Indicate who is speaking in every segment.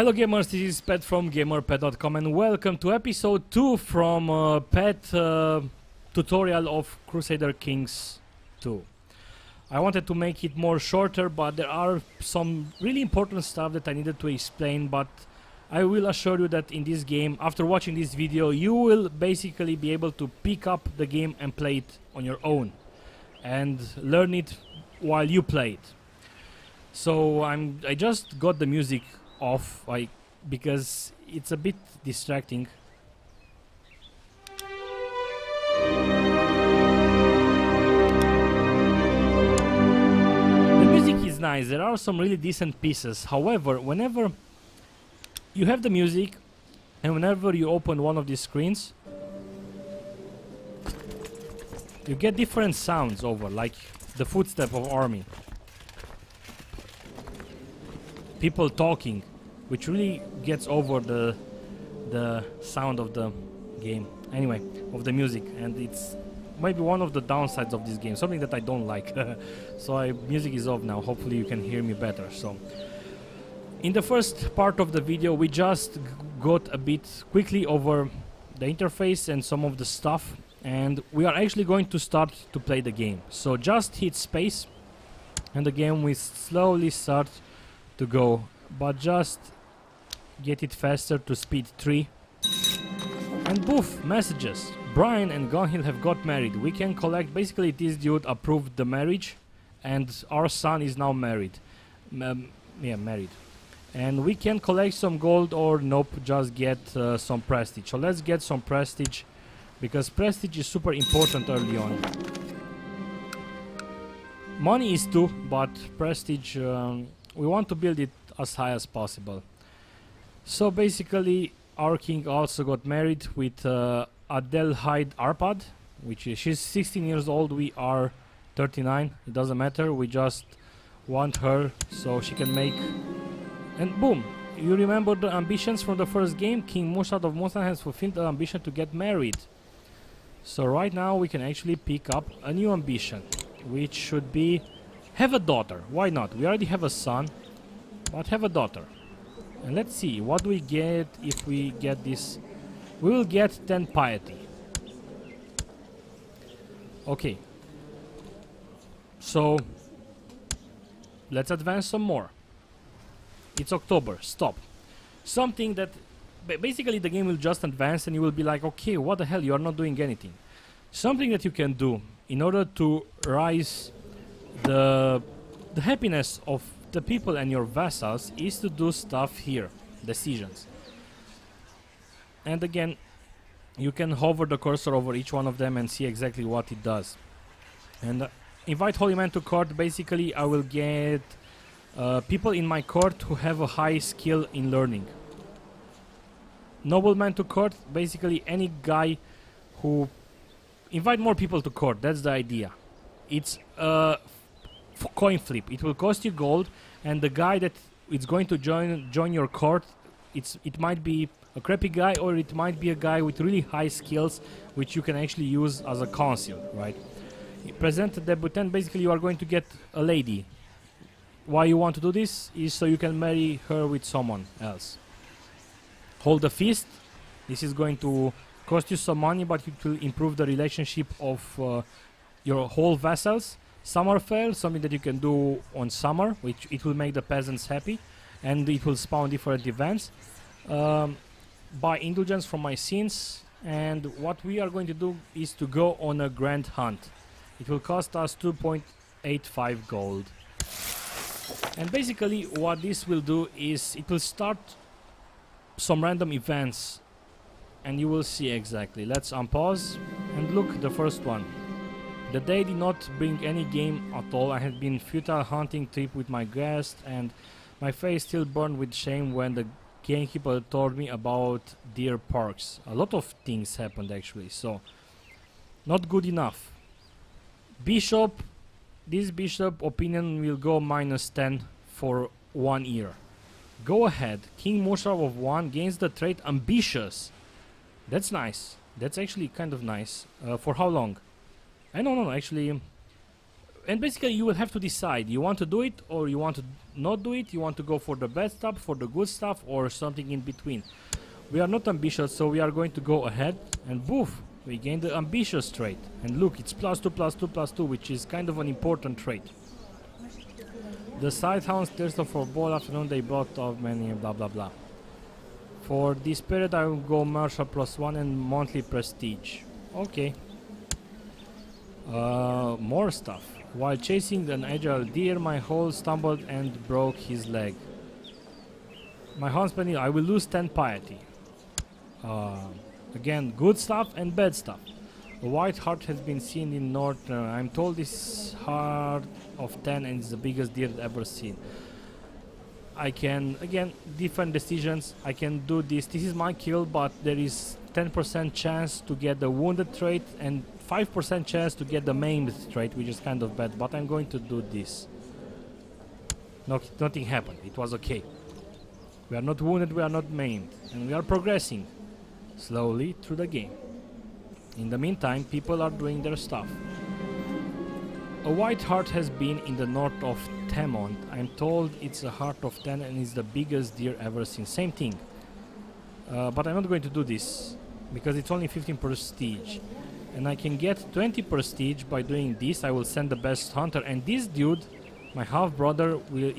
Speaker 1: Hello gamers, this is Pet from gamerpet.com and welcome to episode 2 from Pet tutorial of Crusader Kings 2. I wanted to make it more shorter, but there are some really important stuff that I needed to explain, but I will assure you that in this game, after watching this video, you will basically be able to pick up the game and play it on your own and learn it while you play it. So I just got the music off because it's a bit distracting. The music is nice, there are some really decent pieces. However, whenever you have the music and whenever you open one of these screens, you get different sounds over, like the footstep of army, people talking, which really gets over the sound of the game, anyway, of the music, and it's maybe one of the downsides of this game, something that I don't like. So music is off now, hopefully you can hear me better. So in the first part of the video we just got a bit quickly over the interface and some of the stuff, and we are actually going to start to play the game. So just hit space and the game will slowly start to go, but just get it faster to speed 3. And boof, messages. Brian and Gunhill have got married. We can collect, basically this dude approved the marriage and our son is now married. Married. And we can collect some gold or nope, just get some prestige. So let's get some prestige, because prestige is super important early on. Money is too, but prestige, we want to build it as high as possible. So basically our king also got married with Adelheid Arpad, which is, she's 16 years old, we are 39, it doesn't matter, we just want her so she can make, and boom, you remember the ambitions from the first game. King Mushad of Musan has fulfilled the ambition to get married. So right now we can actually pick up a new ambition, which should be have a daughter. Why not? We already have a son, but have a daughter. And let's see, what do we get if we get this? We will get 10 piety. Okay. So, let's advance some more. It's October, stop. Something that, basically the game will just advance and you will be like, okay, what the hell, you are not doing anything. Something that you can do in order to rise the happiness of the people and your vassals is to do stuff here, decisions. And again, you can hover the cursor over each one of them and see exactly what it does. And invite holy man to court. Basically I will get people in my court who have a high skill in learning. Nobleman to court, basically any guy who invite more people to court, that's the idea. It's coin flip. It will cost you gold, and the guy that is going to join your court, it might be a crappy guy or it might be a guy with really high skills which you can actually use as a consul, right? Present a debutant, basically you are going to get a lady. Why you want to do this is so you can marry her with someone else. Hold a feast. This is going to cost you some money, but it will improve the relationship of your whole vassals. Summer fair, something that you can do on summer, which it will make the peasants happy, and it will spawn different events. Buy indulgence from my sins, and what we are going to do is to go on a grand hunt. It will cost us 2.85 gold. And basically what this will do is it will start some random events, and you will see exactly. Let's unpause and look, the first one. The day did not bring any game at all. I had been futile hunting trip with my guest, and my face still burned with shame when the gamekeeper told me about deer parks. A lot of things happened actually, so not good enough. Bishop, this bishop opinion will go -10 for 1 year. Go ahead. King Musharraf of 1 gains the trait ambitious. That's nice. That's actually kind of nice. For how long? No, actually And basically you will have to decide, you want to do it or you want to not do it, you want to go for the bad stuff, for the good stuff, or something in between. We are not ambitious, so we are going to go ahead and boof, we gain the ambitious trait. And look, it's +2, +2, +2, which is kind of an important trait. The Sighthounds, Thursday for ball afternoon, they brought of many blah blah blah. For this period I will go martial +1 and monthly prestige. Okay. More stuff. While chasing an agile deer, my horse stumbled and broke his leg. My husband, I will lose 10 piety. Again, good stuff and bad stuff. A white hart has been seen in north. I'm told this heart of 10 and it's the biggest deer ever seen. I can, again, different decisions. I can do this. This is my kill, but there is 10% chance to get the wounded trait and 5% chance to get the maimed trait, which is kind of bad, but I'm going to do this. No, nothing happened. It was okay. We are not wounded, we are not maimed, and we are progressing slowly through the game. In the meantime, people are doing their stuff. A white hart has been in the north of Temont. I'm told it's a heart of 10 and it's the biggest deer ever seen. Same thing. But I'm not going to do this because it's only 15 prestige. And I can get 20 prestige by doing this. I will send the best hunter, and this dude, my half brother, will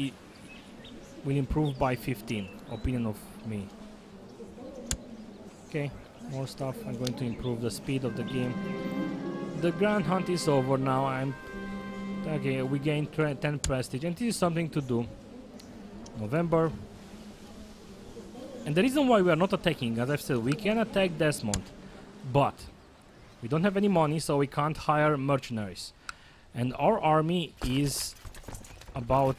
Speaker 1: improve by 15. Opinion of me. Okay, more stuff. I'm going to improve the speed of the game. The grand hunt is over now. Okay, we gained 10 prestige, and this is something to do. November. And the reason why we are not attacking, as I've said, we can attack Desmond, but we don't have any money, so we can't hire mercenaries. And our army is about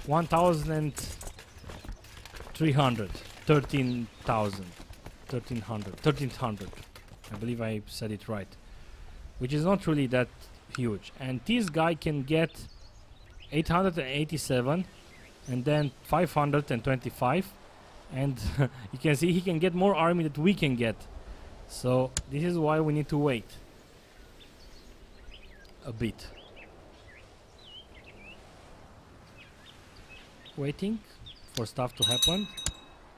Speaker 1: 1,300, 13,000, 1,300. I believe I said it right. Which is not really that huge. And this guy can get 887 and then 525. And you can see he can get more army that we can get. So this is why we need to wait a bit. Waiting for stuff to happen.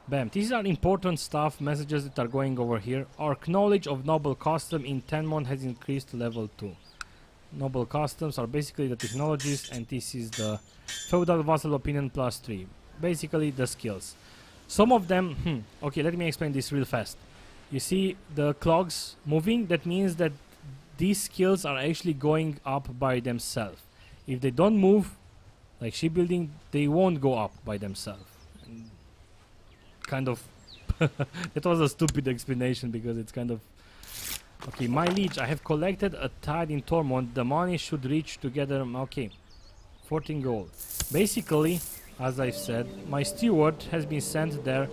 Speaker 1: Bam. These are important stuff, messages that are going over here. Our knowledge of noble custom in Tenmon has increased to level 2. Noble customs are basically the technologies, and this is the feudal vassal opinion +3. Basically the skills. Some of them, okay, let me explain this real fast. You see the clogs moving? That means that these skills are actually going up by themselves. If they don't move, like shipbuilding, they won't go up by themselves. Kind of that was a stupid explanation because it's kind of okay. My liege, I have collected a tithe in Tormont. The money should reach together. Okay, 14 gold. Basically, as I've said, my steward has been sent there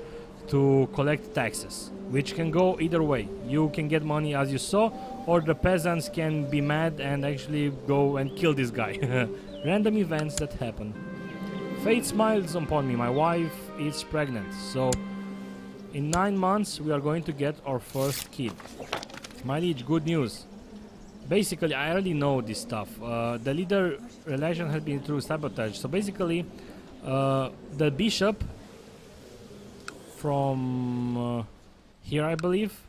Speaker 1: to collect taxes, which can go either way. You can get money as you saw, or the peasants can be mad and actually go and kill this guy. Random events that happen. Fate smiles upon me. My wife is pregnant, so in 9 months we are going to get our first kid. My liege, good news. Basically, I already know this stuff. The leader relation has been through sabotage. So basically, the bishop from here, I believe,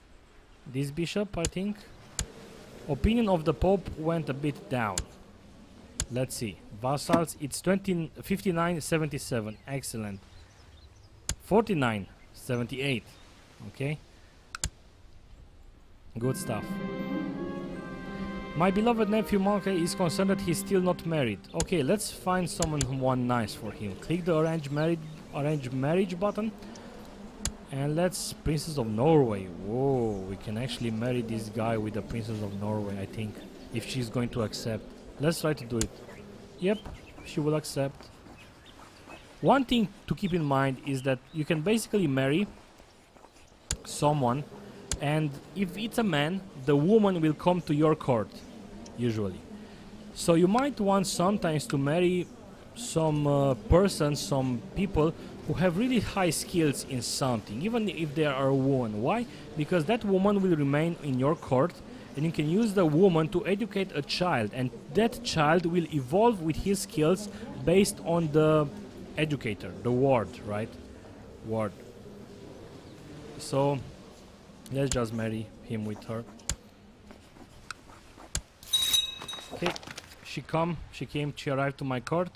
Speaker 1: this bishop, I think, opinion of the Pope went a bit down. Let's see. Vassals, it's 59.77. Excellent. 49.78. Okay. Good stuff. My beloved nephew Malka is concerned that he's still not married. Okay, let's find someone nice for him. Click the arrange marriage button. And let's Princess of Norway. Whoa, we can actually marry this guy with the Princess of Norway, I think. If she's going to accept. Let's try to do it. Yep, she will accept. One thing to keep in mind is that you can basically marry someone, and if it's a man, the woman will come to your court, usually. So you might want sometimes to marry some persons, some people who have really high skills in something, even if they are a woman. Why? Because that woman will remain in your court, and you can use the woman to educate a child, and that child will evolve with his skills based on the educator, the ward, right? Ward. So let's just marry him with her. Okay, she arrived to my court.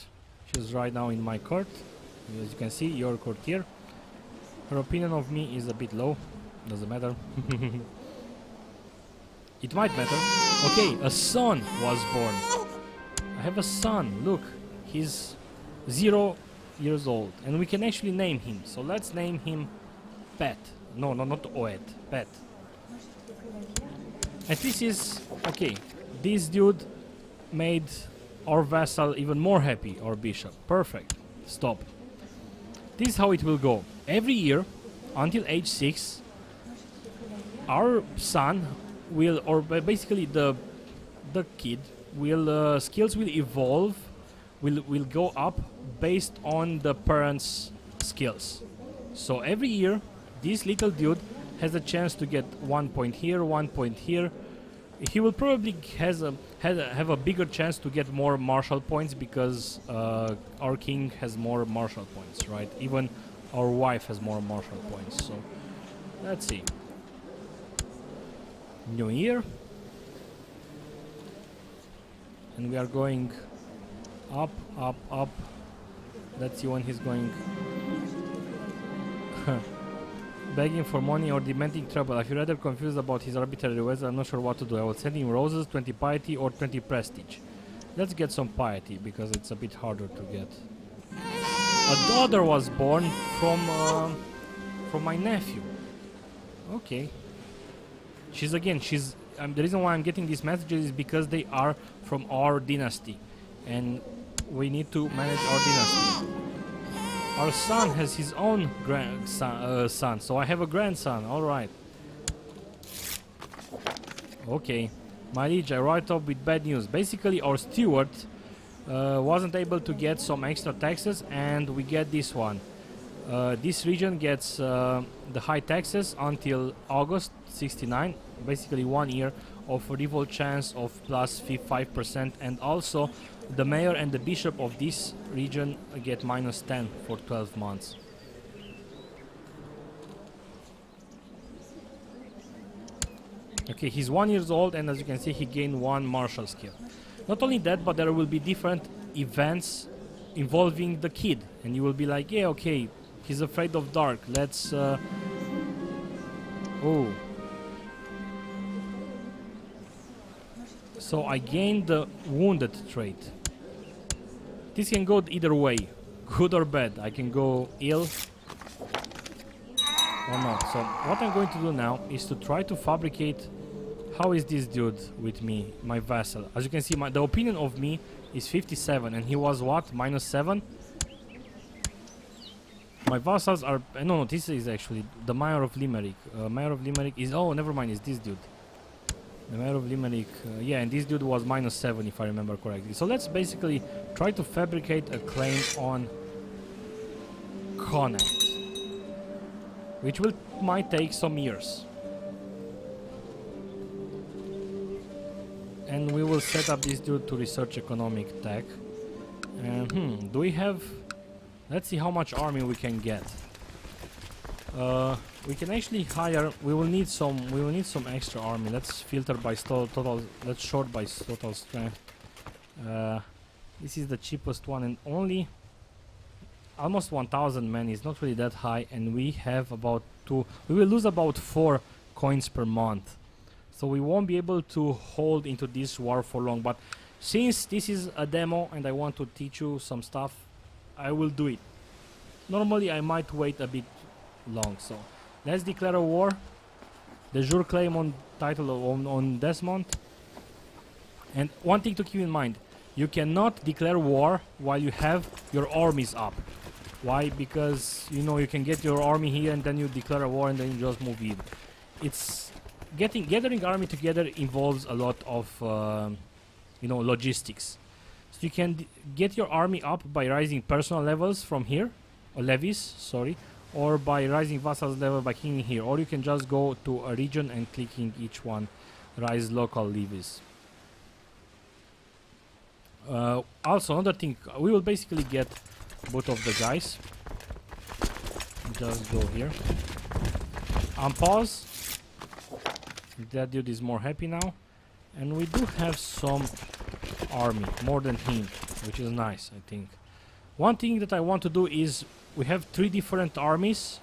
Speaker 1: She's right now in my court. As you can see, your courtier. Her opinion of me is a bit low. Doesn't matter. It might matter. Okay, a son was born. I have a son. Look, he's 0 years old, and we can actually name him. So let's name him Pet. No, not Oed. Pet. And this is okay. This dude made our vassal even more happy. Our bishop. Perfect. Stop. This is how it will go. Every year, until age 6, our son will, or basically the kid, will skills will evolve, will go up based on the parents' skills. So every year, this little dude has a chance to get 1 point here, 1 point here. He will probably have a bigger chance to get more martial points because our king has more martial points, right? Even our wife has more martial points. So let's see. New year, and we are going up, up, up. Let's see when he's going. Begging for money or demanding trouble. I feel rather confused about his arbitrary ways. I'm not sure what to do. I will send him roses, 20 piety or 20 prestige. Let's get some piety because it's a bit harder to get. A daughter was born from my nephew. Okay. The reason why I'm getting these messages is because they are from our dynasty, and we need to manage our dynasty. Our son has his own son, so I have a grandson. All right. Okay, my liege, I write up with bad news. Basically, our steward wasn't able to get some extra taxes, and we get this one. This region gets the high taxes until August 69, basically 1 year of a revolt chance of plus 5%, and also the mayor and the bishop of this region get minus 10 for 12 months. Okay, he's 1 year old, and as you can see, he gained 1 martial skill. Not only that, but there will be different events involving the kid, and you will be like, yeah, okay, he's afraid of dark. Let's oh. So I gained the wounded trait. This can go either way, good or bad. I can go ill or not. So what I'm going to do now is to try to fabricate. How is this dude with me, my vassal? As you can see, the opinion of me is 57, and he was what? Minus 7? My vassals are... no, this is actually the Mayor of Limerick. Mayor of Limerick is... oh, never mind, it's this dude. The Mayor of Limerick... yeah, and this dude was minus 7, if I remember correctly. So let's basically try to fabricate a claim on Connacht, which might take some years. And we will set up this dude to research economic tech. Do we have... let's see how much army we can get. We can actually hire... we will need some extra army. Let's filter by total... let's sort by total strength. This is the cheapest one, and only almost 1,000 men is not really that high, and we have about 2... we will lose about 4 coins per month. So we won't be able to hold into this war for long, but since this is a demo and I want to teach you some stuff, I will do it. Normally I might wait a bit long, so let's declare a war. De jure claim on title on Desmond. And one thing to keep in mind, you cannot declare war while you have your armies up. Why? Because you can get your army here and then you declare a war and then you just move in. It's gathering army together involves a lot of logistics. So you can get your army up by rising personal levels from here, or levies, sorry, or by rising vassals level by clicking here, or you can just go to a region and clicking each one. rise local levies. Also, another thing, we will basically get both of the guys. Just go here. Unpause. That dude is more happy now. And we do have some army, more than him, which is nice, I think. One thing that I want to do is, we have 3 different armies,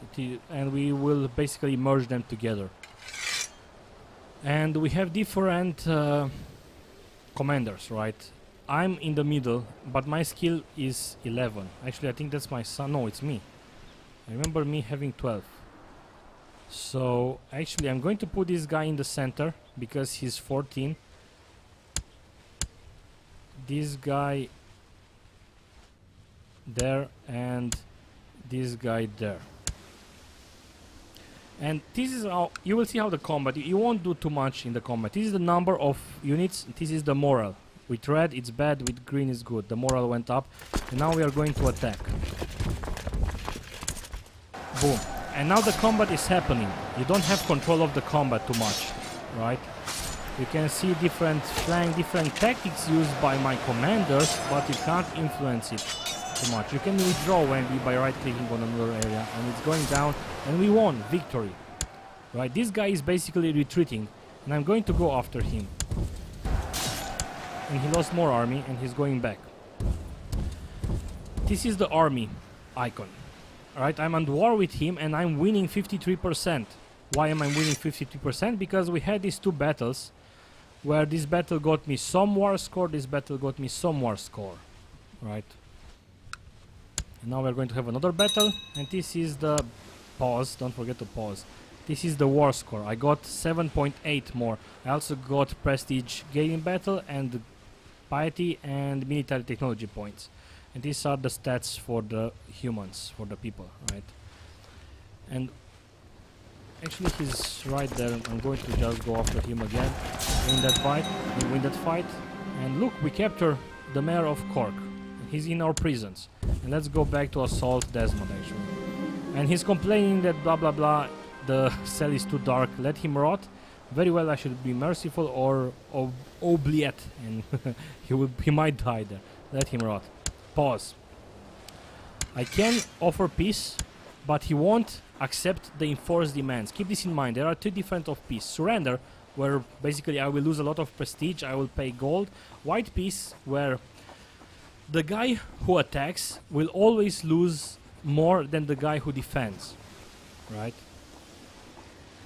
Speaker 1: and we will basically merge them together. And we have different commanders, right? I'm in the middle, but my skill is 11. Actually, I think that's my son. No, it's me. I remember me having 12. So, actually, I'm going to put this guy in the center, because he's 14. This guy there, and this guy there. And this is how you will see how the combat, you won't do too much in the combat. This is the number of units, this is the moral. With red it's bad, with green is good. The moral went up, and now we are going to attack. Boom. And now the combat is happening. You don't have control of the combat too much, right? You can see different flank, different tactics used by my commanders, but you can't influence it too much. You can withdraw by right-clicking on another area, and it's going down, and we won. Victory. Right? This guy is basically retreating, and I'm going to go after him. And he lost more army, and he's going back. This is the army icon. Alright, I'm at war with him, and I'm winning 53%. Why am I winning 53%? Because we had these 2 battles, where this battle got me some war score, this battle got me some war score. Right? And now we're going to have another battle, and this is the pause, don't forget to pause. This is the war score. I got 7.8 more. I also got prestige gain in battle, and piety and military technology points. And these are the stats for the humans, for the people, right? And actually he's right there. I'm going to just go after him again. Win that fight. And look, we capture the mayor of Cork. He's in our prisons. And let's go back to assault Desmond, actually. And he's complaining that blah blah blah, the cell is too dark, let him rot. Very well, I should be merciful or oubliette, and he might die there. Let him rot. Pause. I can offer peace, but he won't accept the enforced demands. Keep this in mind. There are 2 different of peace. Surrender, where basically I will lose a lot of prestige, I will pay gold. White peace, where the guy who attacks will always lose more than the guy who defends. Right?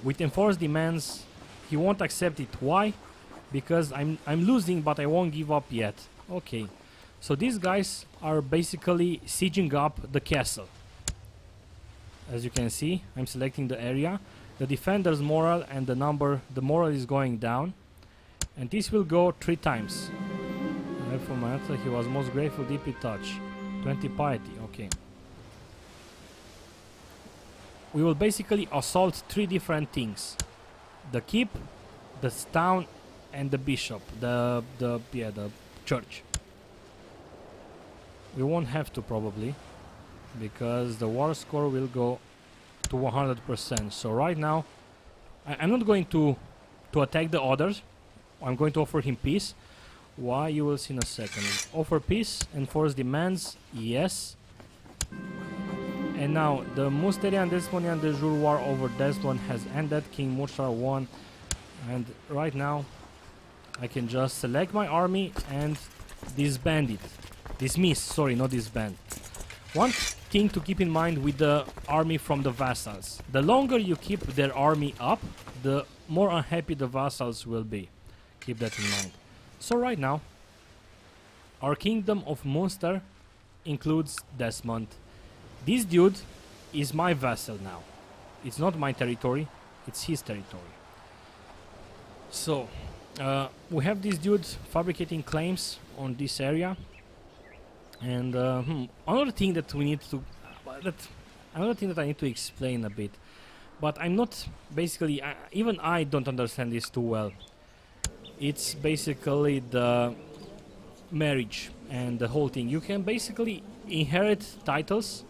Speaker 1: With enforced demands, he won't accept it. Why? Because I'm losing, but I won't give up yet. Okay. So these guys are basically sieging up the castle. As you can see, I'm selecting the area. The defender's moral and the moral is going down. And this will go 3 times. He was most grateful, deeply touched. 20 piety, okay. We will basically assault 3 different things. The keep, the town, and the bishop. The church. We won't have to probably, because the war score will go to 100%. So right now, I'm not going to attack the others. I'm going to offer him peace. Why? You will see in a second. Offer peace, enforce demands, yes. And now, the Musterian Desmonian de jure war over Desmond has ended. King Mushar won. And right now, I can just select my army and disband it. Dismiss, sorry, not disband. One thing to keep in mind with the army from the vassals. The longer you keep their army up, the more unhappy the vassals will be. Keep that in mind. So right now, our kingdom of Munster includes Desmond. This dude is my vassal now. It's not my territory, it's his territory. So, we have this dude fabricating claims on this area. And another thing that we need to, another thing that I need to explain a bit, but I'm not basically, even I don't understand this too well. It's basically the marriage and the whole thing. You can basically inherit titles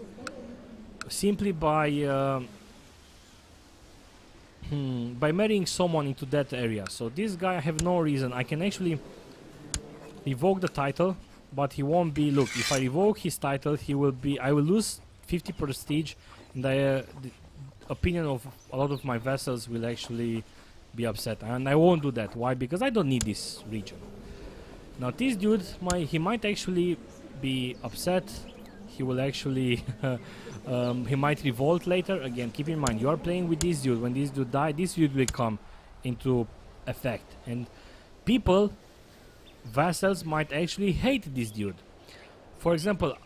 Speaker 1: simply by by marrying someone into that area. So this guy, I have no reason. I can actually revoke the title, but he won't be. Look, if I revoke his title, he will be. I will lose 50 prestige, and the opinion of a lot of my vassals will actually be upset, and I won't do that. Why? Because I don't need this region. Now this dude, he might actually be upset. He will actually he might revolt later. Again, keep in mind, you are playing with this dude. When this dude dies, this dude will come into effect, and people, vassals, might actually hate this dude. For example,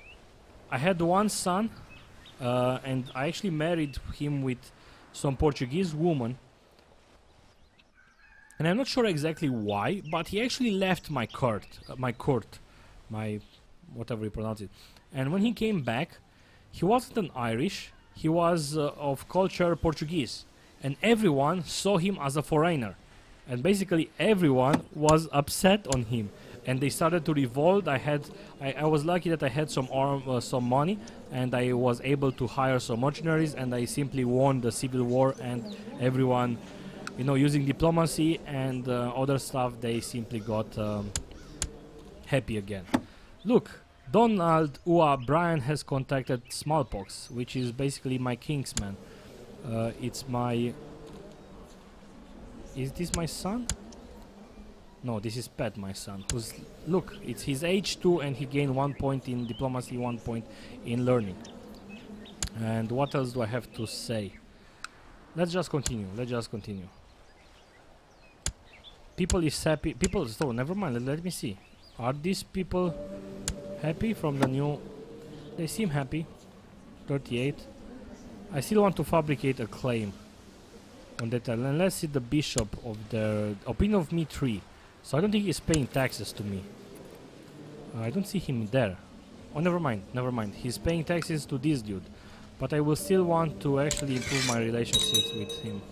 Speaker 1: I had one son, and I actually married him with some Portuguese woman, and I'm not sure exactly why, but he actually left my court, my whatever you pronounce it. And when he came back, he wasn't an Irish, he was of culture Portuguese, and everyone saw him as a foreigner, and basically everyone was upset on him, and they started to revolt. I was lucky that I had some money, and I was able to hire some mercenaries, and I simply won the civil war, and everyone, you know, using diplomacy and other stuff, they simply got happy again. Look, Donald Brian has contacted smallpox, which is basically my kingsman. It's my... Is this my son? No, this is Pat, my son. Who's, look, it's his age 2, and he gained 1 point in diplomacy, 1 point in learning. And what else do I have to say? Let's just continue. Let's just continue. People is happy. People, so never mind. Let me see. Are these people happy from the new? They seem happy. 38. I still want to fabricate a claim on that. And let's see the bishop of the opinion of me 3. So I don't think he's paying taxes to me. I don't see him there. Oh, never mind. Never mind. He's paying taxes to this dude. But I will still want to actually improve my relationships with him.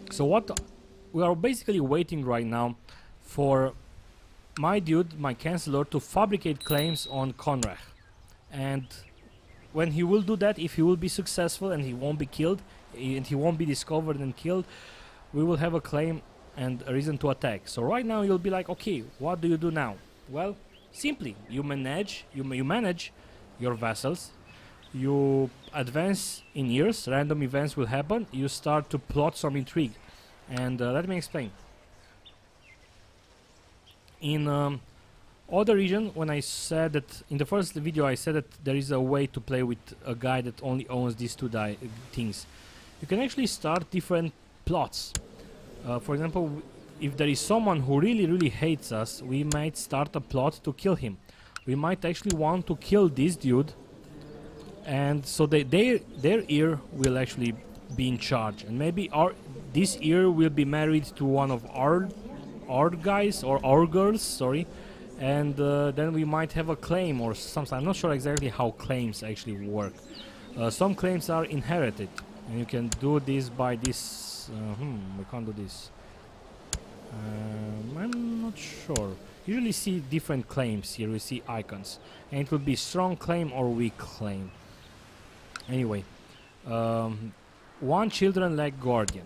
Speaker 1: So what we are basically waiting right now for my dude, my chancellor, to fabricate claims on Conrad. And when he will do that, if he will be successful and he won't be killed, and he won't be discovered and killed, we will have a claim and a reason to attack. So right now you'll be like, okay, what do you do now? Well, simply, you manage your vassals. You advance in years, random events will happen, you start to plot some intrigue. And let me explain. In other region, when I said that, in the first video I said that there is a way to play with a guy that only owns these two things. You can actually start different plots. For example, if there is someone who really hates us, we might start a plot to kill him. We might actually want to kill this dude, and so their heir will actually be in charge, and maybe this heir will be married to one of our guys or our girls, sorry, and then we might have a claim or something. I'm not sure exactly how claims actually work. Some claims are inherited, and you can do this by this. We can't do this. I'm not sure. Usually see different claims here. We see icons, and it will be strong claim or weak claim. Anyway, one children like guardian.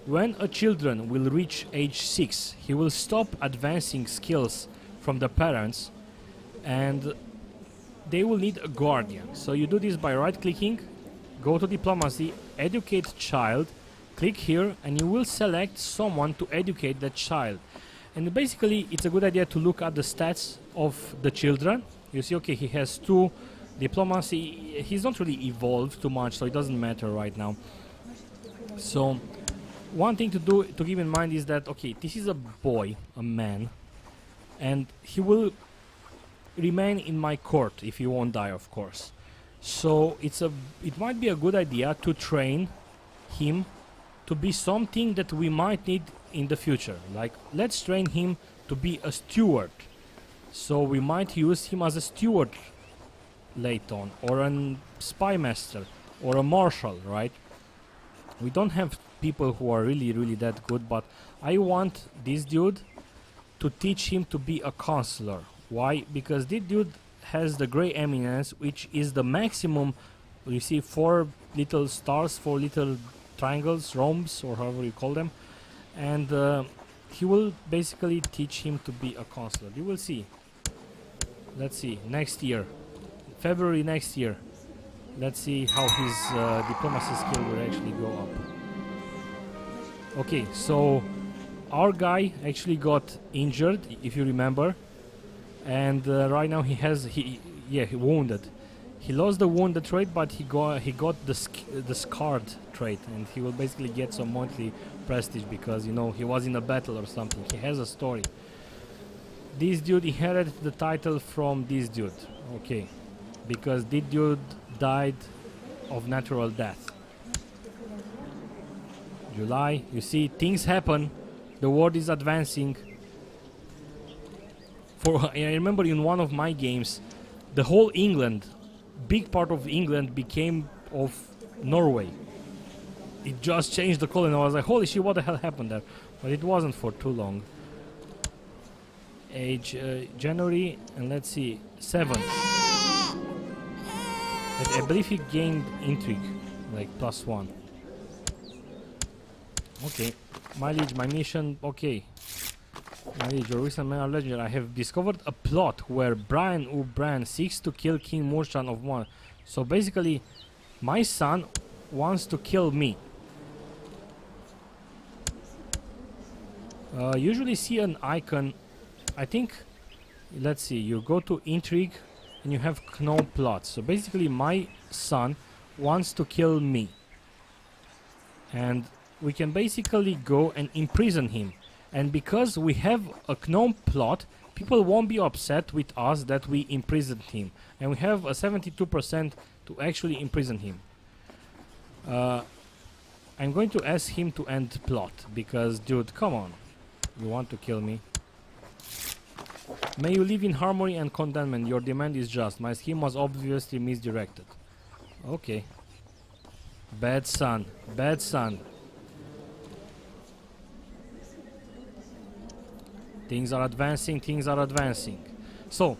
Speaker 1: When a children will reach age 6, he will stop advancing skills from the parents, and they will need a guardian. So you do this by right-clicking, go to diplomacy, educate child, click here, and you will select someone to educate that child. And basically, it's a good idea to look at the stats of the children. You see, okay, he has 2 diplomacy. He's not really evolved too much, so it doesn't matter right now. So one thing to keep in mind is that, okay, this is a boy, a man, and he will remain in my court if he won't die, of course. So it might be a good idea to train him to be something that we might need in the future. Like, let's train him to be a steward. So we might use him as a steward later on, or a spy master, or a marshal, right? We don't have people who are really that good, but I want this dude to teach him to be a counselor. Why? Because this dude has the Grey Eminence, which is the maximum. You see 4 little stars, 4 little triangles, rhombs, or however you call them, and he will basically teach him to be a consular. You will see. Let's see, next year, February next year. Let's see how his diplomacy skill will actually go up. Okay, so our guy actually got injured, if you remember, and right now he wounded. He lost the wounded trait, but he got the scarred trait, and he will basically get some monthly prestige because, you know, he was in a battle or something. He has a story. This dude inherited the title from this dude. Okay, because this dude died of natural death. July, you see, things happen. The world is advancing. I remember in one of my games, the whole England, big part of England became of Norway. It just changed the color, and I was like, holy shit, what the hell happened there? But it wasn't for too long. Age January, and let's see, 7. I believe he gained Intrigue, like +1. Okay, my liege, my mission, okay. My liege, your recent man of legend, I have discovered a plot where Brian Ubran seeks to kill King Murshan of One. So basically, my son wants to kill me. Usually see an icon, I think, let's see, you go to Intrigue and you have Gnome plots. So basically my son wants to kill me. And we can basically go and imprison him. And because we have a Gnome plot, people won't be upset with us that we imprisoned him. And we have a 72% to actually imprison him. I'm going to ask him to end plot, because, dude, come on. You want to kill me? May you live in harmony and contentment. Your demand is just. My scheme was obviously misdirected. Okay. Bad son. Bad son. Things are advancing. Things are advancing. So,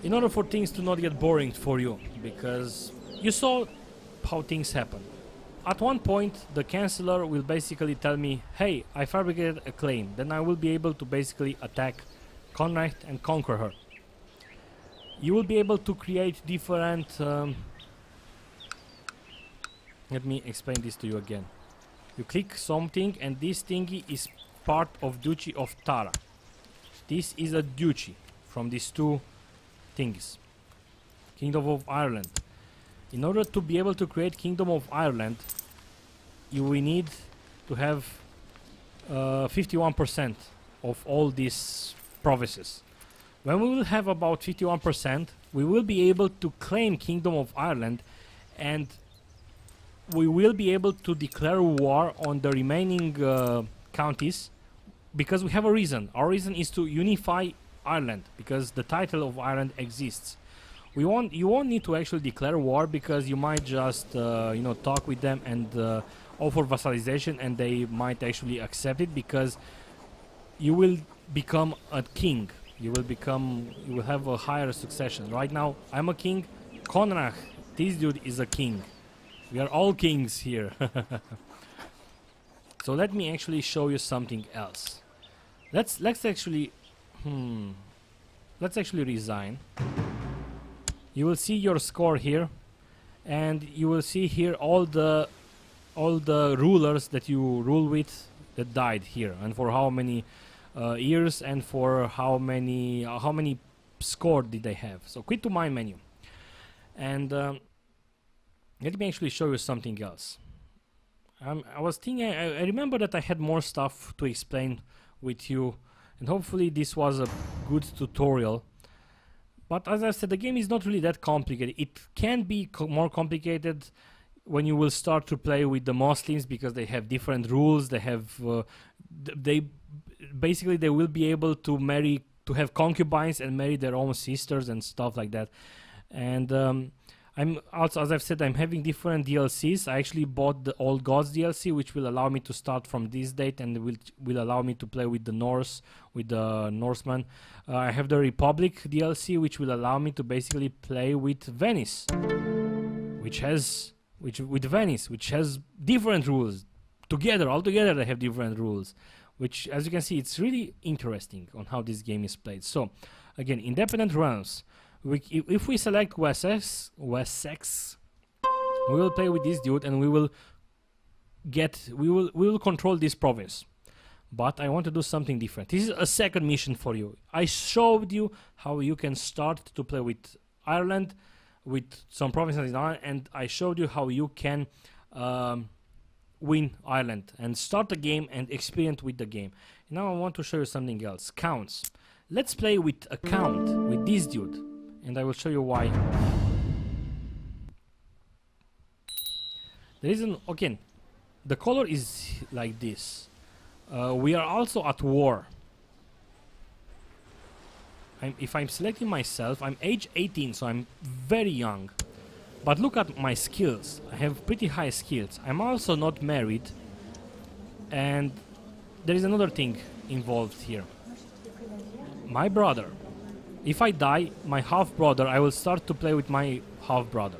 Speaker 1: in order for things to not get boring for you, because you saw how things happen. At one point, the Chancellor will basically tell me, hey, I fabricated a claim. Then I will be able to basically attack Conrad and conquer her. You will be able to create different... let me explain this to you again. You click something and this thingy is part of Duchy of Tara. This is a duchy from these two things. Kingdom of Ireland. In order to be able to create Kingdom of Ireland, you will need to have 51% of all these provinces. When we will have about 51%, we will be able to claim Kingdom of Ireland, and we will be able to declare war on the remaining counties, because we have a reason. Our reason is to unify Ireland, because the title of Ireland exists. You won't need to actually declare war, because you might just you know, talk with them and offer vassalization, and they might actually accept it, because you will become a king. You will have a higher succession. Right now I'm a king. Konrad, this dude, is a king. We are all kings here. So let me actually show you something else. Let's actually resign. You will see your score here, and you will see here all the rulers that you rule with that died here, and for how many years, and for how many score did they have. So quit to my menu, and let me actually show you something else. I was thinking, I remember that I had more stuff to explain with you, and hopefully this was a good tutorial. But as I said, the game is not really that complicated. It can be more complicated when you will start to play with the Muslims, because they have different rules. They have, basically they will be able to have concubines and marry their own sisters and stuff like that. And I'm also, as I've said, I'm having different DLCs. I actually bought the Old Gods DLC, which will allow me to start from this date, and will allow me to play with the Norse, with the Norseman. I have the Republic DLC, which will allow me to basically play with Venice, which has which with Venice, which has different rules. Altogether they have different rules, which, as you can see, it's really interesting on how this game is played. So, again, independent realms. If we select Wessex, we will play with this dude, and we will control this province. But I want to do something different. This is a second mission for you. I showed you how you can start to play with Ireland, with some provinces in Ireland, and I showed you how you can win Ireland and start the game and experience with the game. Now I want to show you something else. Counts. Let's play with a count with this dude, and I will show you why. The reason, again, the color is like this. We are also at war. If I'm selecting myself, I'm age 18, so I'm very young. But look at my skills. I have pretty high skills. I'm also not married. And there is another thing involved here. My brother. If I die, my half-brother, I will start to play with my half-brother.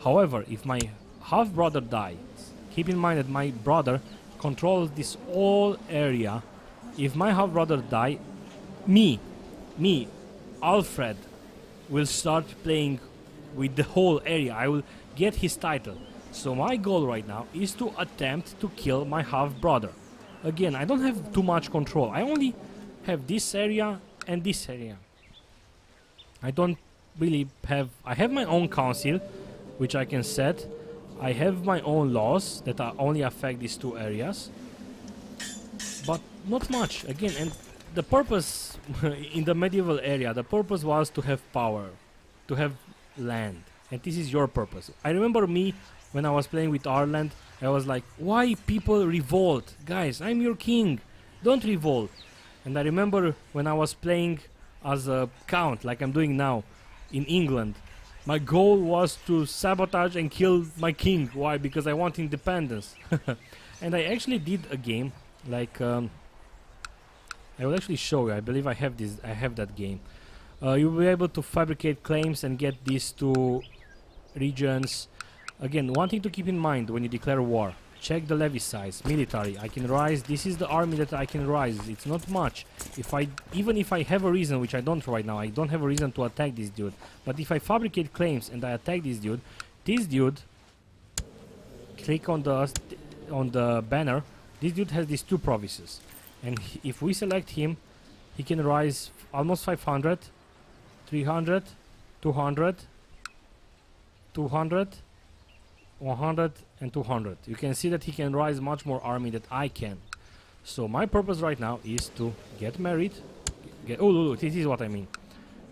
Speaker 1: However, if my half-brother dies, keep in mind that my brother controls this whole area. If my half-brother die, me, Alfred, will start playing with the whole area. I will get his title. So my goal right now is to attempt to kill my half-brother. Again, I don't have too much control. I only have this area and this area. I don't really have... I have my own council, which I can set. I have my own laws that only affect these two areas. But not much. Again, and the purpose in the medieval area, the purpose was to have power, to have land. And this is your purpose. I remember me, when I was playing with Ireland, I was like, why people revolt? Guys, I'm your king. Don't revolt. And I remember when I was playing as a count, like I'm doing now, in England, my goal was to sabotage and kill my king. Why? Because I want independence. And I actually did a game, like... I will actually show you. I believe I have this. I have that game. You will be able to fabricate claims and get these two regions. Again, one thing to keep in mind when you declare war: check the levy size. Military. I can rise. This is the army that I can rise. It's not much. Even if I have a reason, which I don't right now, I don't have a reason to attack this dude. But if I fabricate claims and I attack this dude, click on the banner. This dude has these two provinces. And if we select him, he can rise almost 500, 300, 200, 200, 100, and 200. You can see that he can rise much more army than I can. So my purpose right now is to get married. Oh, this is what I mean.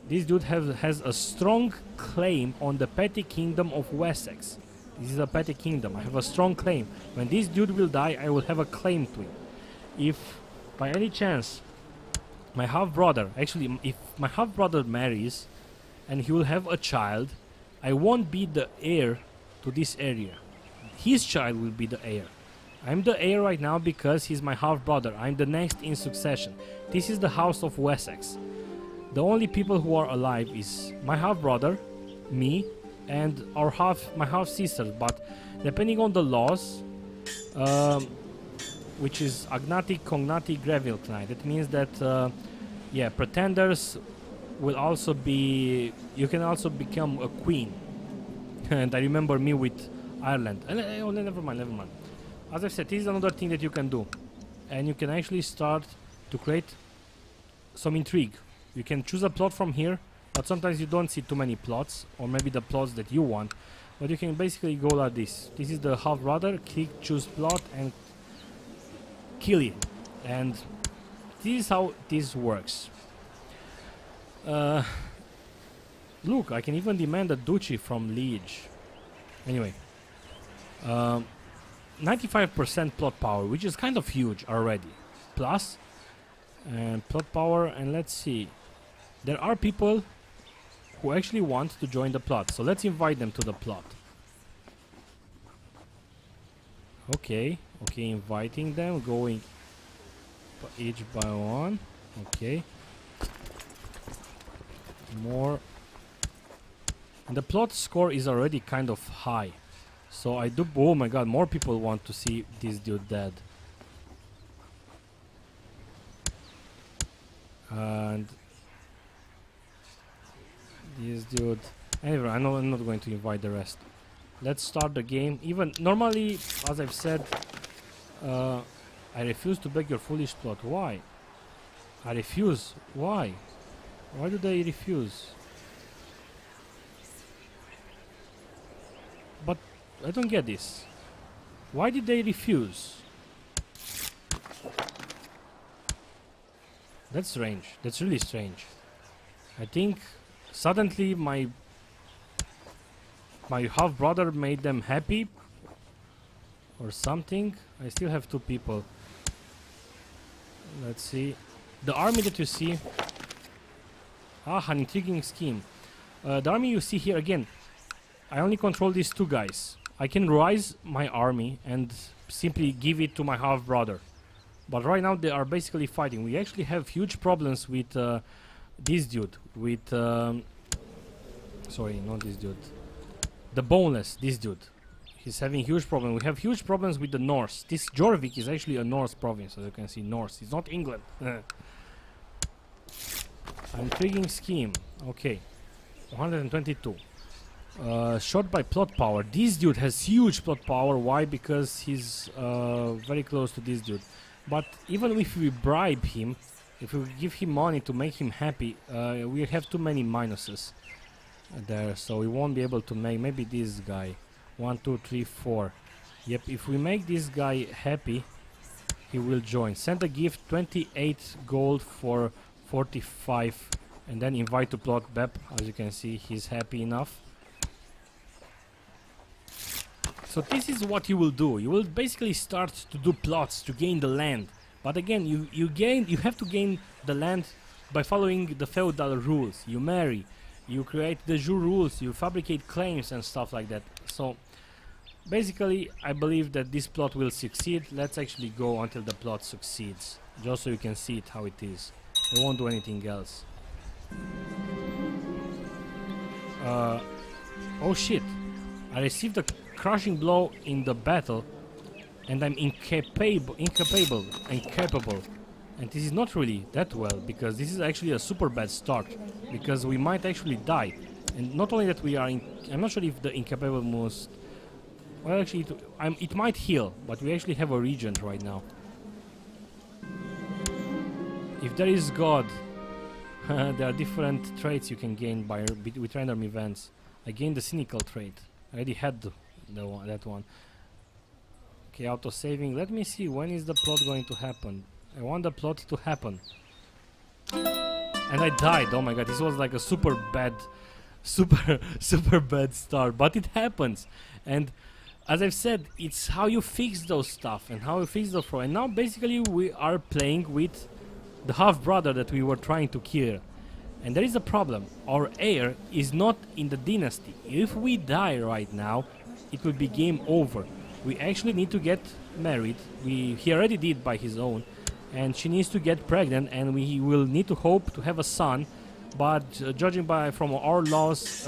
Speaker 1: This dude has a strong claim on the petty kingdom of Wessex. This is a petty kingdom. I have a strong claim. When this dude will die, I will have a claim to it. If by any chance my half-brother, actually if my half-brother marries and he will have a child, I won't be the heir to this area. His child will be the heir. I'm the heir right now because he's my half-brother. I'm the next in succession. This is the house of Wessex. The only people who are alive is my half-brother, me, and my half-sister. But depending on the laws, which is agnatic, cognati, greville clan. That means that, yeah, pretenders will also be... You can also become a queen. And I remember me with Ireland. Oh, never mind. As I said, this is another thing that you can do. And you can actually start to create some intrigue. You can choose a plot from here, but sometimes you don't see too many plots, or maybe the plots that you want. But you can basically go like this. This is the half-brother, click, choose plot, and kill it. And this is how this works. Look, I can even demand a duchy from Liege. Anyway, 95% plot power, which is kind of huge already. Plus, and plot power, and let's see. There are people who actually want to join the plot, so let's invite them to the plot. Okay, inviting them, going each by one. Okay. More. And the plot score is already kind of high. So I do. Oh my god, more people want to see this dude dead. And this dude. Anyway, I'm not going to invite the rest. Let's start the game. Even normally, as I've said, I refuse to beg your foolish plot. Why? I refuse. Why? Why do they refuse? But I don't get this. Why did they refuse? That's strange. That's really strange. I think suddenly my half brother made them happy or something. I still have 2 people. Let's see. The army that you see. Ah, an intriguing scheme. The army you see here again. I only control these 2 guys. I can rise my army and simply give it to my half brother. But right now they are basically fighting. We actually have huge problems with this dude. With sorry, not this dude. The boneless, this dude. He's having huge problems. We have huge problems with the Norse. This Jorvik is actually a Norse province, as you can see. Norse. It's not England. Intriguing scheme. Okay. 122. Shot by plot power. This dude has huge plot power. Why? Because he's very close to this dude. But even if we bribe him, if we give him money to make him happy, we have too many minuses there, so we won't be able to make. Maybe this guy. 1, 2, 3, 4. Yep, if we make this guy happy, he will join. Send a gift, 28 gold for 45, and then invite to plot Bep. As you can see, he's happy enough. So this is what you will do. You will basically start to do plots to gain the land. But again, you have to gain the land by following the feudal rules. You marry, you create the jure rules, you fabricate claims and stuff like that. So basically, I believe that this plot will succeed. Let's actually go until the plot succeeds, just so you can see it how it is. I won't do anything else. Oh shit! I received a crushing blow in the battle, and I'm incapable, and this is not really that well, because this is actually a super bad start, because we might actually die. And not only that, we are I'm not sure if the incapable most, well, actually it might heal, but we actually have a regent right now. If there is God, there are different traits you can gain with random events. I gained the cynical trait. I already had that one. Okay, auto saving. Let me see, when is the plot going to happen? I want the plot to happen. And I died. Oh my god, this was like a super bad start, but it happens. And as I've said, it's how you fix those stuff and how you fix the flow. And now basically we are playing with the half brother that we were trying to kill. And there is a problem. Our heir is not in the dynasty. If we die right now, it will be game over. We actually need to get married. He already did by his own. And she needs to get pregnant, and we will need to hope to have a son. But judging from our laws,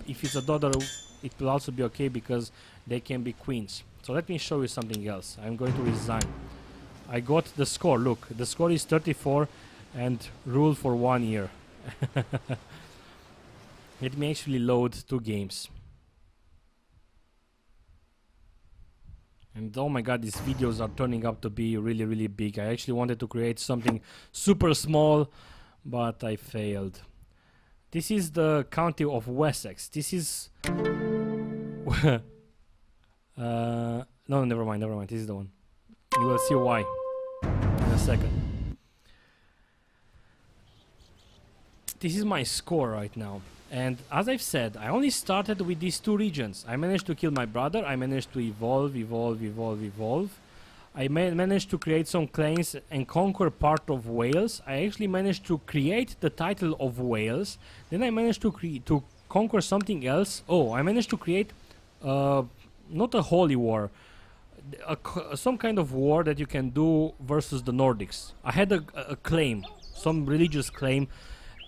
Speaker 1: if it's a daughter, it will also be okay, because they can be queens. So let me show you something else. I'm going to resign. I got the score. Look, the score is 34 and rule for 1 year. Let me actually load 2 games. And oh my god, these videos are turning out to be really, really big. I actually wanted to create something super small, but I failed. This is the county of Wessex. This is... no, never mind. This is the one. You will see why in a second. This is my score right now. And as I've said, I only started with these 2 regions. I managed to kill my brother. I managed to evolve. I managed to create some claims and conquer part of Wales. I actually managed to create the title of Wales. Then I managed to conquer something else. Oh, I managed to create not a holy war, some kind of war that you can do versus the Nordics. I had a claim, some religious claim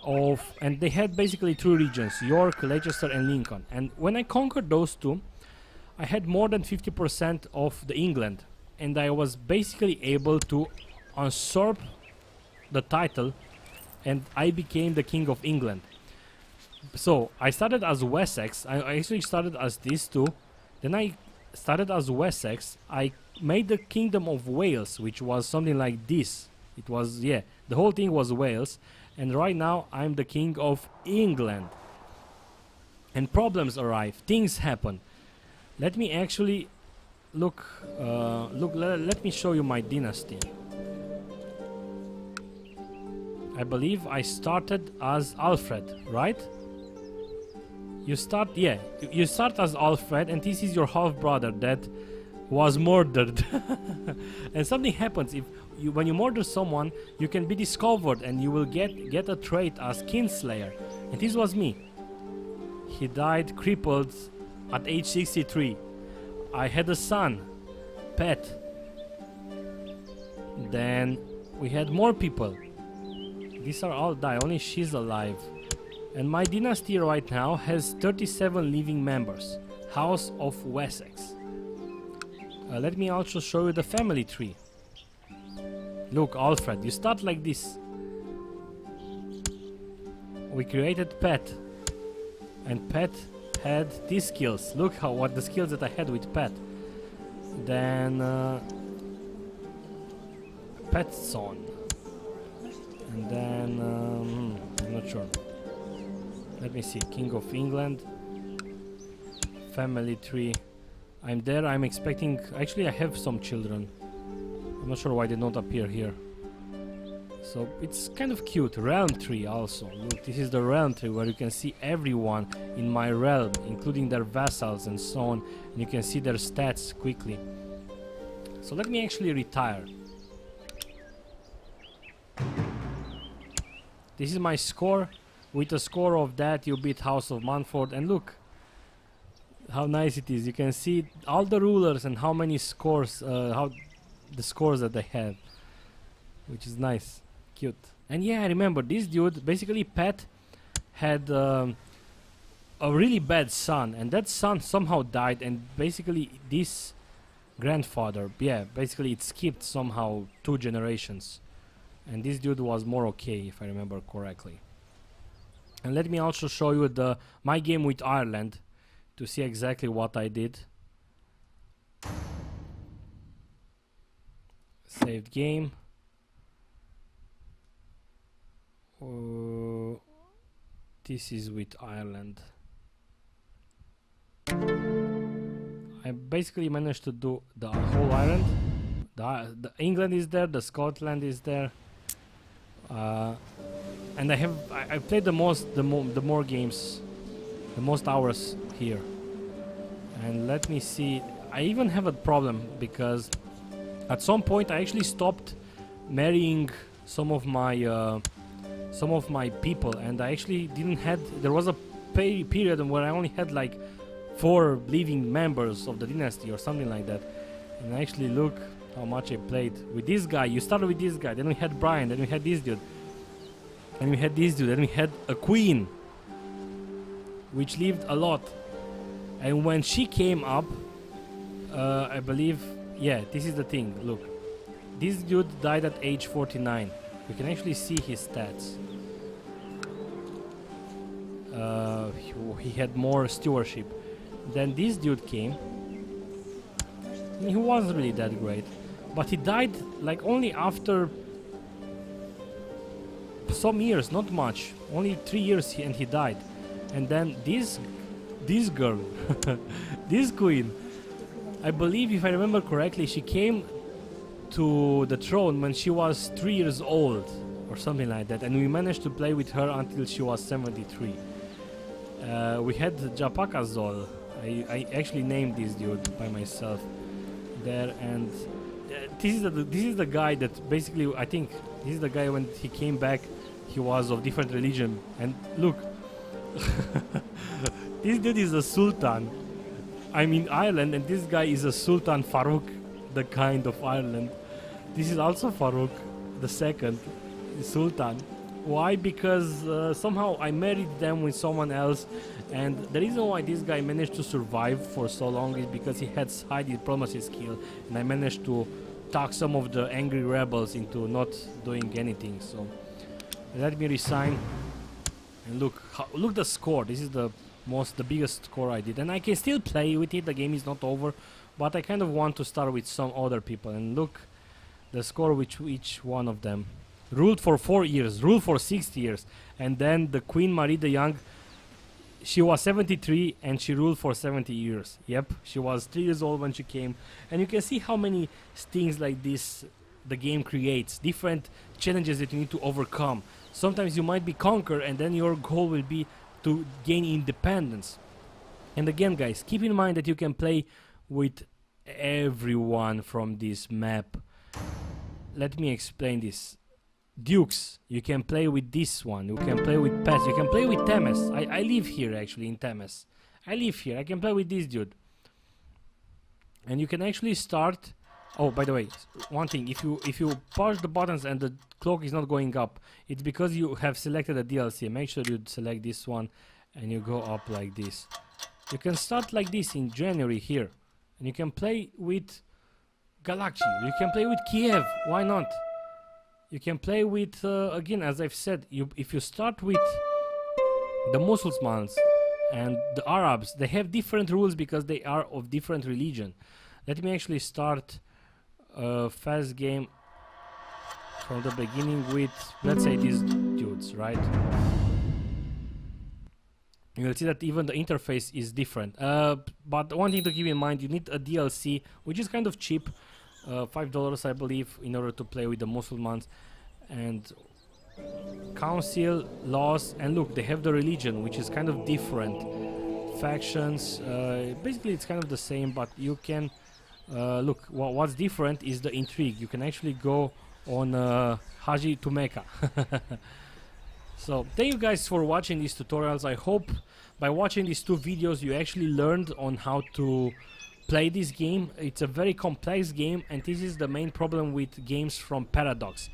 Speaker 1: and they had basically 3 regions: York, Leicester and Lincoln. And when I conquered those 2, I had more than 50% of the England, and I was basically able to usurp the title, and I became the King of England. So I started as Wessex. I actually started as these two. Then I started as Wessex. I made the Kingdom of Wales, which was something like this. It was, yeah, the whole thing was Wales. And right now I'm the King of England. And problems arrive. Things happen. Let me actually look. Let me show you my dynasty. I believe I started as Alfred, right? You start, yeah, you start as Alfred, and this is your half brother that was murdered. And something happens if when you murder someone, you can be discovered, and you will get a trait as Kinslayer. And this was me. He died crippled at age 63. I had a son, Pet. Then we had more people. These are all die, only she's alive. And my dynasty right now has 37 living members. House of Wessex. Let me also show you the family tree. Look, Alfred, you start like this. We created Pet. And Pet had these skills. Look what the skills that I had with Pet. Then Pet's son. And then I'm not sure. Let me see. King of England. Family tree. I'm there. I'm expecting. Actually, I have some children. I'm not sure why they don't appear here. So it's kind of cute. Realm tree also. Look, this is the realm tree where you can see everyone in my realm, including their vassals and so on. And you can see their stats quickly. So let me actually retire. This is my score. With a score of that, you beat House of Manford. And look how nice it is. You can see all the rulers and how many scores, how the scores that they have, which is nice, cute. And yeah, I remember this dude. Basically, Pat had a really bad son, and that son somehow died. And basically, this grandfather, yeah, basically it skipped somehow 2 generations. And this dude was more okay, if I remember correctly. And let me also show you my game with Ireland to see exactly what I did. Saved game. This is with Ireland. I basically managed to do the whole Ireland. The England is there, the Scotland is there. And I played the more games, the most hours here. And let me see, I even have a problem because at some point I actually stopped marrying some of my people, and I actually didn't had. There was a period where I only had like 4 living members of the dynasty or something like that. And actually look how much I played with this guy. You started with this guy, then we had Brian, then we had this dude. And we had this dude, and we had a queen, which lived a lot. And when she came up, I believe, yeah, this is the thing, look. This dude died at age 49. You can actually see his stats. He had more stewardship. Then this dude came. And he wasn't really that great. But he died like only after some years, not much, only 3 years, and he died. And then this girl, this queen, I believe, if I remember correctly, she came to the throne when she was 3 years old or something like that, and we managed to play with her until she was 73. We had Japakazol. I actually named this dude by myself there, and this is the guy that basically, I think this is the guy when he came back, he was of different religion. And look, this dude is a sultan. I'm in Ireland, and this guy is a Sultan Farouk, the kind of Ireland. This is also Farouk the second, Sultan. Why? Because somehow I married them with someone else, and the reason why this guy managed to survive for so long is because he had high diplomacy skill, and I managed to talk some of the angry rebels into not doing anything. So let me resign, and look the score. This is the biggest score I did, and I can still play with it. The game is not over, but I kind of want to start with some other people, and look the score which each one of them ruled for 4 years, ruled for 6 years, and then the Queen Marie the Young, she was 73 and she ruled for 70 years. Yep, she was 3 years old when she came, and you can see how many things like this the game creates, different challenges that you need to overcome. Sometimes you might be conquered, and then your goal will be to gain independence. And again, guys, keep in mind that you can play with everyone from this map. Let me explain this. Dukes, you can play with this one, you can play with Pets, you can play with Temes. I live here actually in Temes. I live here, I can play with this dude. And you can actually start. Oh, by the way, one thing, if you push the buttons and the clock is not going up, it's because you have selected a DLC. Make sure you select this one and you go up like this. You can start like this in January here, and you can play with Galaxy, you can play with Kiev, why not? You can play with, again, as I've said, if you start with the Muslims and the Arabs, they have different rules because they are of different religion. Let me actually start a fast game from the beginning with, let's say, these dudes, right? You'll see that even the interface is different. But one thing to keep in mind, you need a DLC, which is kind of cheap. $5 I believe, in order to play with the Muslims. And council, laws, and look, they have the religion, which is kind of different. Factions, basically it's kind of the same, but you can look, what's different is the intrigue. You can actually go on Haji to Mecca. So thank you guys for watching these tutorials. I hope by watching these 2 videos you actually learned on how to play this game. It's a very complex game, and this is the main problem with games from Paradox.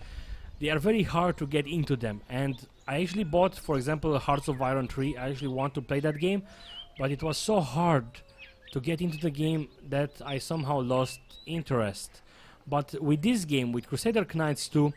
Speaker 1: They are very hard to get into them, and I actually bought, for example, Hearts of Iron 3. I actually want to play that game, but it was so hard to get into the game that I somehow lost interest. But with this game, with Crusader Knights 2,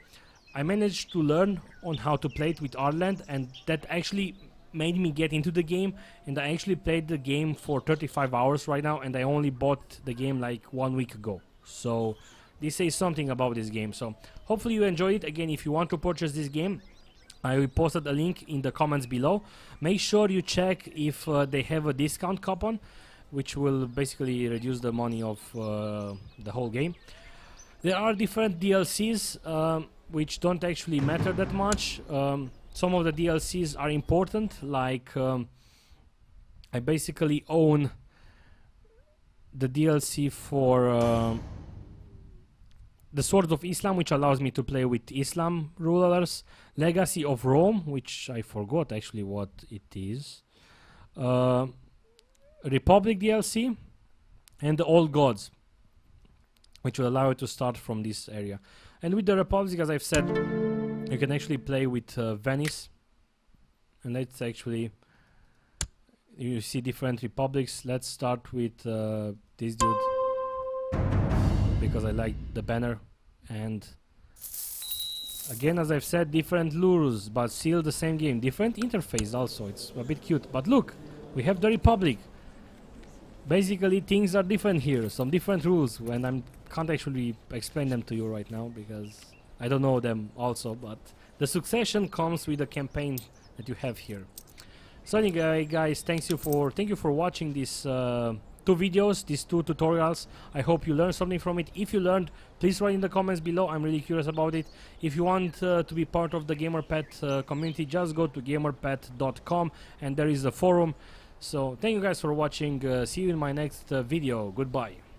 Speaker 1: I managed to learn on how to play it with Ireland, and that actually made me get into the game, and I actually played the game for 35 hours right now, and I only bought the game like 1 week ago. So this says something about this game. So hopefully you enjoyed it. Again, if you want to purchase this game, I posted a link in the comments below. Make sure you check if they have a discount coupon, which will basically reduce the money of the whole game. There are different DLCs which don't actually matter that much. Some of the DLCs are important, like I basically own the DLC for the Sword of Islam, which allows me to play with Islam rulers, Legacy of Rome, which I forgot actually what it is, Republic DLC, and the Old Gods, which will allow you to start from this area. And with the Republic, as I've said, you can actually play with Venice, and let's actually, you see different republics. Let's start with this dude, because I like the banner. And again, as I've said, different lures, but still the same game, different interface also. It's a bit cute, but look, we have the Republic. Basically things are different here, some different rules, and I can't actually explain them to you right now because I don't know them also, but the succession comes with the campaign that you have here. So anyway, guys, thank you for watching these 2 videos, these 2 tutorials. I hope you learned something from it. If you learned, please write in the comments below. I'm really curious about it. If you want to be part of the GamerPet community, just go to gamerpet.com and there is a forum. So thank you guys for watching. See you in my next video. Goodbye.